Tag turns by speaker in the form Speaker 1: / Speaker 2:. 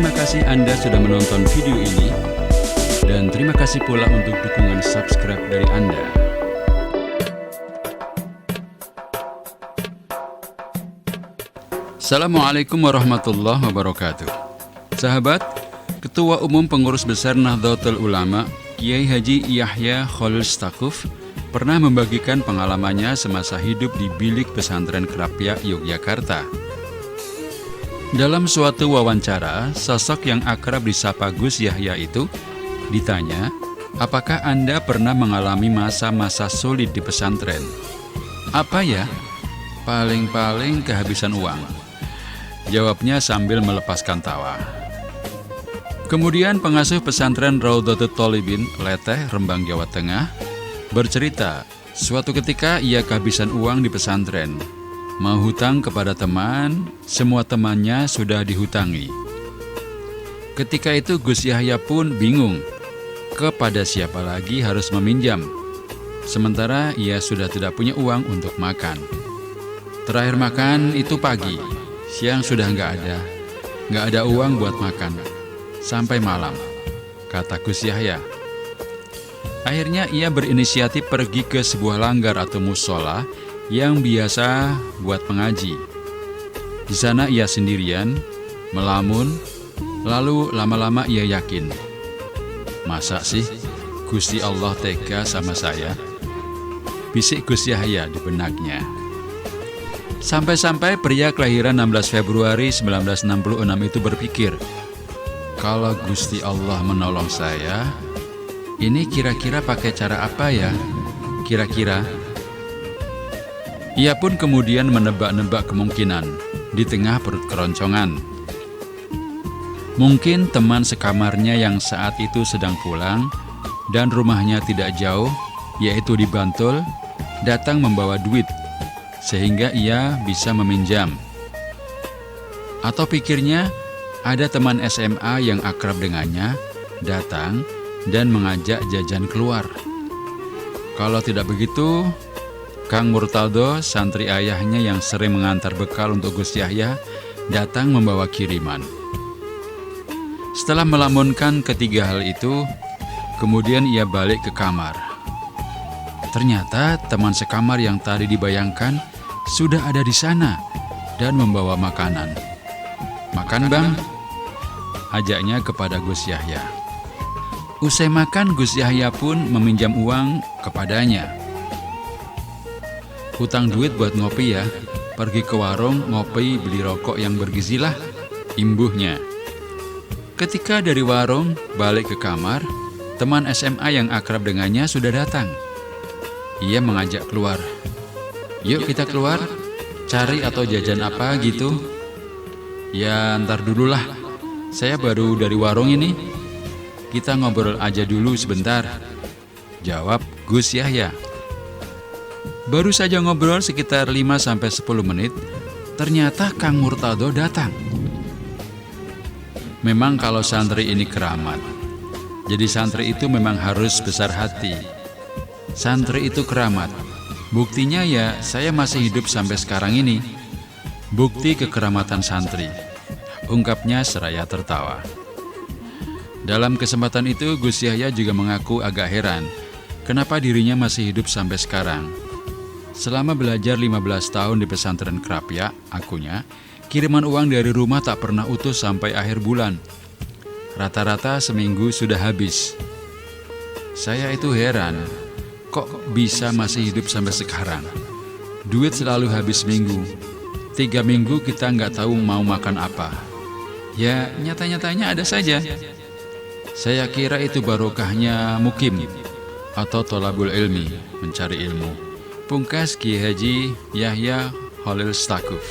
Speaker 1: Terima kasih Anda sudah menonton video ini, dan terima kasih pula untuk dukungan subscribe dari Anda. Assalamualaikum warahmatullahi wabarakatuh. Sahabat, Ketua Umum Pengurus Besar Nahdlatul Ulama, Kiai Haji Yahya Khalil Stakuf, pernah membagikan pengalamannya semasa hidup di Bilik Pesantren Krapyak, Yogyakarta. Dalam suatu wawancara, sosok yang akrab disapa Gus Yahya itu ditanya, apakah Anda pernah mengalami masa-masa sulit di pesantren? Apa ya? Paling-paling kehabisan uang. Jawabnya sambil melepaskan tawa. Kemudian pengasuh pesantren Raudhatul Thalibin, Leteh, Rembang, Jawa Tengah, bercerita, suatu ketika ia kehabisan uang di pesantren. Mau hutang kepada teman, semua temannya sudah dihutangi. Ketika itu Gus Yahya pun bingung, kepada siapa lagi harus meminjam. Sementara ia sudah tidak punya uang untuk makan. Terakhir makan itu pagi, siang sudah nggak ada uang buat makan. Sampai malam, kata Gus Yahya. Akhirnya ia berinisiatif pergi ke sebuah langgar atau musola yang biasa buat mengaji. Di sana ia sendirian, melamun, lalu lama-lama ia yakin, masa sih Gusti Allah tega sama saya? Bisik Gus Yahya di benaknya. Sampai-sampai pria kelahiran 16 Februari 1966 itu berpikir, kalau Gusti Allah menolong saya, ini kira-kira pakai cara apa ya? Kira-kira. Ia pun kemudian menebak-nebak kemungkinan di tengah perut keroncongan. Mungkin teman sekamarnya yang saat itu sedang pulang dan rumahnya tidak jauh, yaitu di Bantul, datang membawa duit sehingga ia bisa meminjam. Atau pikirnya ada teman SMA yang akrab dengannya datang dan mengajak jajan keluar. Kalau tidak begitu, Kang Murtaldo, santri ayahnya yang sering mengantar bekal untuk Gus Yahya, datang membawa kiriman. Setelah melamunkan ketiga hal itu, kemudian ia balik ke kamar. Ternyata teman sekamar yang tadi dibayangkan sudah ada di sana dan membawa makanan. Makan bang, ajaknya kepada Gus Yahya. Usai makan, Gus Yahya pun meminjam uang kepadanya. Hutang duit buat ngopi ya, pergi ke warung ngopi beli rokok yang bergizi lah, imbuhnya. Ketika dari warung balik ke kamar, teman SMA yang akrab dengannya sudah datang. Ia mengajak keluar. Yuk kita keluar, cari atau jajan apa gitu. Ya ntar dulu lah, saya baru dari warung ini. Kita ngobrol aja dulu sebentar, jawab Gus Yahya. Baru saja ngobrol sekitar 5-10 menit, ternyata Kang Murtaldo datang. Memang kalau santri ini keramat, jadi santri itu memang harus besar hati. Santri itu keramat, buktinya ya saya masih hidup sampai sekarang ini. Bukti kekeramatan santri, ungkapnya seraya tertawa. Dalam kesempatan itu Gus Yahya juga mengaku agak heran, kenapa dirinya masih hidup sampai sekarang. Selama belajar 15 tahun di pesantren Krapyak, akunya, kiriman uang dari rumah tak pernah utuh sampai akhir bulan. Rata-rata seminggu sudah habis. Saya itu heran, kok bisa masih hidup sampai sekarang? Duit selalu habis minggu. 3 minggu kita nggak tahu mau makan apa. Ya nyata-nyatanya ada saja. Saya kira itu barokahnya mukim atau tolabul ilmi, mencari ilmu. Pungkas Kiai Haji Yahya Khalil Stakuf.